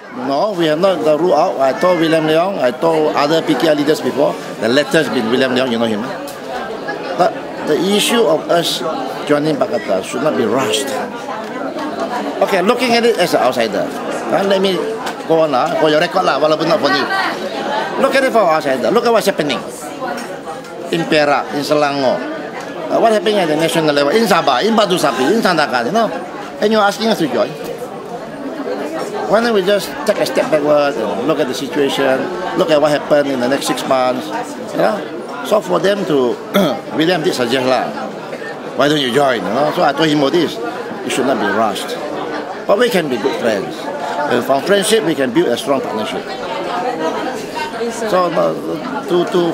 No, we have not ruled out. I told William Leong, I told other PKR leaders before, the letter's been William Leong, you know him. But the issue of us joining Pakatan should not be rushed. Okay, looking at it as an outsider. Let me go on for your record, walaupun not for you. Look at it for an outsider. Look at what's happening in Perak, in Selangor. What happening at the national level, in Sabah, in Batu Sapi, in Sandakan, you know. And you're asking us to join. Why don't we just take a step backward and look at the situation, look at what happened in the next 6 months, you know? So for them to, William did suggest why don't you join, you know? So I told him about this, it should not be rushed. But we can be good friends. And from friendship, we can build a strong partnership. So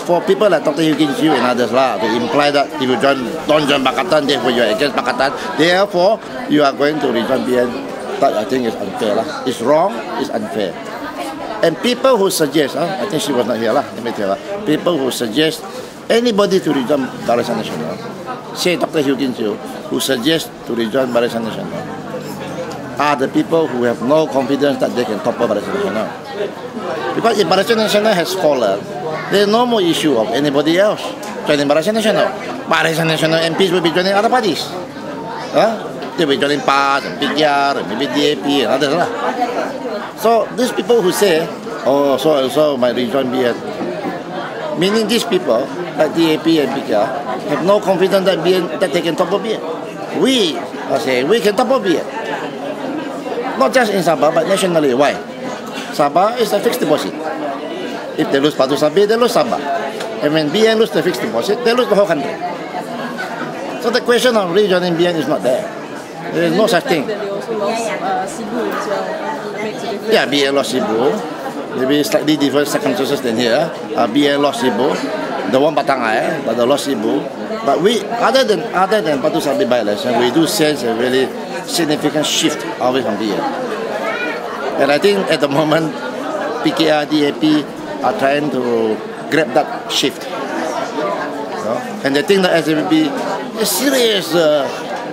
for people like Dr. Eugene Chew and others to imply that if you don't join Pakatan, therefore you are against Pakatan, therefore you are going to rejoin BN, that I think is unfair. It's wrong, it's unfair. And people who suggest, I think she was not here, let me tell her, people who suggest anybody to rejoin Barisan Nasional, say Dr. Eugene Chew, who suggests to rejoin Barisan Nasional, are the people who have no confidence that they can topple Barisan Nasional. Because if Barisan Nasional has fallen, there is no more issue of anybody else joining Barisan Nasional. Barisan Nasional MPs will be joining other parties. They will be joining PAS and PKR and maybe DAP and others. So these people who say, oh, so might rejoin BN, meaning these people like DAP and PKR have no confidence that they can topple BN. We say we can topple BN. Not just in Sabah, but nationally. Why? Sabah is a fixed deposit. If they lose Batu Sabi, they lose Sabah. And when BN lose the fixed deposit, they lose the whole country. So the question of rejoining BN is not there. There is no such thing. They also lost Cebu as well. Yeah, BN lost Cebu. Maybe slightly different circumstances than here. BN lost Cebu. The one Batangai, but they lost Cebu. But we, other than Batu Sabi by-election, we do sense a really significant shift away from BN. And I think at the moment, PKR, DAP are trying to grab that shift. And they think that SABP is a serious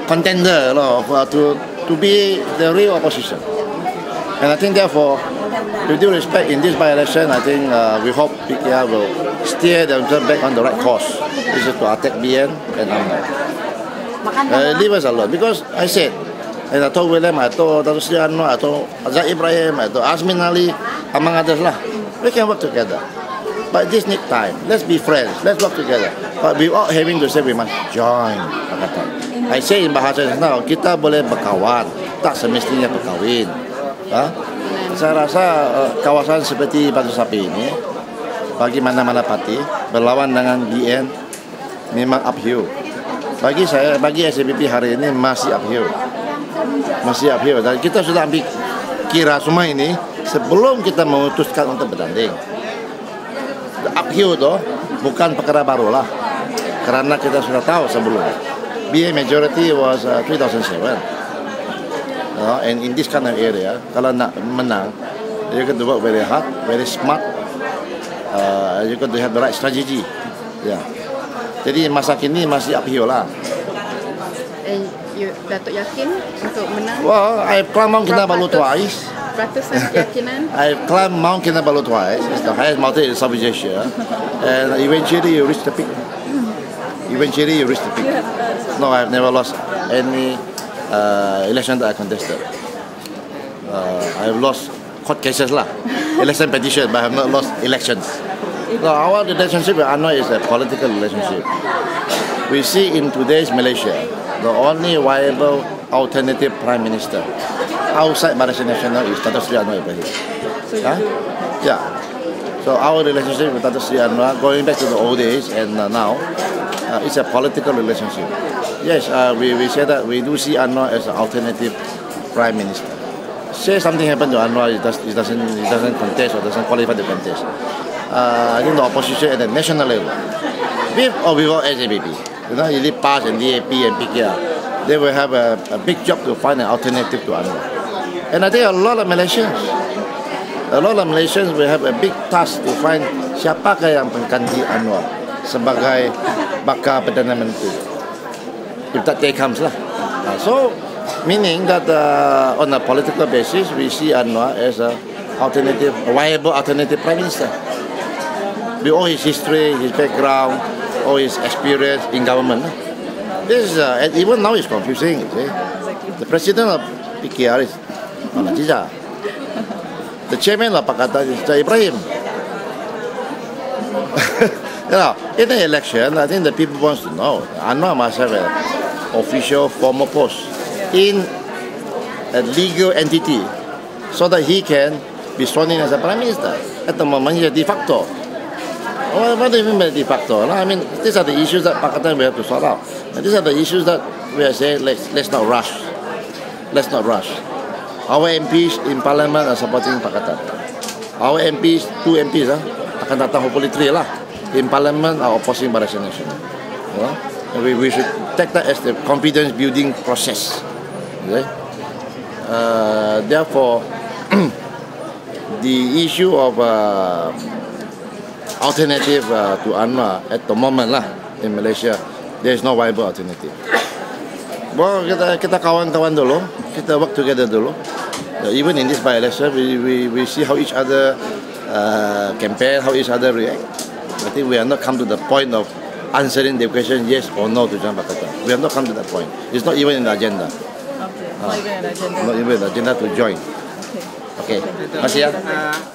contender to be the real opposition. And I think therefore, with due respect, in this by-election, I think we hope PKR will steer themselves back on the right course. This is to attack BN and UMNO. Leave us alone. Because I said, and I told William, I told Dr. Sri Anwar, I told Azhar Ibrahim, I told Azmin Ali, among others we can work together. But this need time. Let's be friends. Let's work together. But without having to say we must join Pakatan. I say in bahasa now, kita boleh berkawan, tak semestinya berkahwin. Saya rasa kawasan seperti Batu Sapi ini, bagi mana-mana parti berlawan dengan BN memang uphill. Bagi saya, bagi SABP hari ini masih uphill. Dan kita sudah ambil kira semua ini sebelum kita memutuskan untuk bertanding. The uphill itu bukan perkara baru karena kita sudah tahu sebelumnya. BN majority was 2007. And in this kind of area, kalau nak menang, you got to work very hard, very smart. You got to have the right strategy. Jadi masa kini masih uphill Datuk yakin untuk menang? Well, I've climbed Mount Kinabalu twice. Ratusan keyakinan? I've climbed Mount Kinabalu twice. It's the highest mountain in Southeast Asia. And eventually you reach the peak. No, I've never lost any election that I contested. I've lost court cases election petition, but I have not lost elections. No, our relationship with UMNO is a political relationship. We see in today's Malaysia, the only viable alternative prime minister outside Barisan Nasional is Datuk Seri Anwar Ibrahim. So our relationship with Datuk Seri Anwar, going back to the old days and now, it's a political relationship. Yes, we say that we do see Anwar as an alternative prime minister. Say something happened to Anwar, he doesn't contest or doesn't qualify to contest. I think the opposition at the national level, with or without SABP, you leave PAS and DAP and PKR, they will have a big job to find an alternative to Anwar. And I think a lot of Malaysians will have a big task to find siapakah yang pengganti Anwar sebagai bakal Perdana Menteri. If that day comes So, meaning that on a political basis, we see Anwar as a viable alternative prime minister. With all his history, his background, all his experience in government. This is, and even now it's confusing. You see? The president of PKR is Najija. The chairman of Pakatan is Ibrahim. In the election, I think the people want to know Anwar must have an official formal post in a legal entity so that he can be sworn in as a prime minister. At the moment, he's a de facto. What do you mean by de facto? I mean, these are the issues that Pakatan we have to sort out. And these are the issues that we are saying, let's not rush. Let's not rush. Our MPs in Parliament are supporting Pakatan. Our MPs, 2 MPs, akan datang hopefully 3 lah. In Parliament are opposing Barisan Nasional. We should take that as the confidence building process. Okay? Therefore, the issue of alternative to Anwar at the moment lah in Malaysia, there is no viable alternative. Well, kita kawan-kawan dulu, kita work together dulu. Even in this by-election, we see how each other campaign, how each other react. I think we have not come to the point of answering the question yes or no to join Pakatan. We have not come to that point. It's not even in the agenda. Okay. Not even an agenda. Not even the agenda to join. Okay. Okay. Terima kasih ya.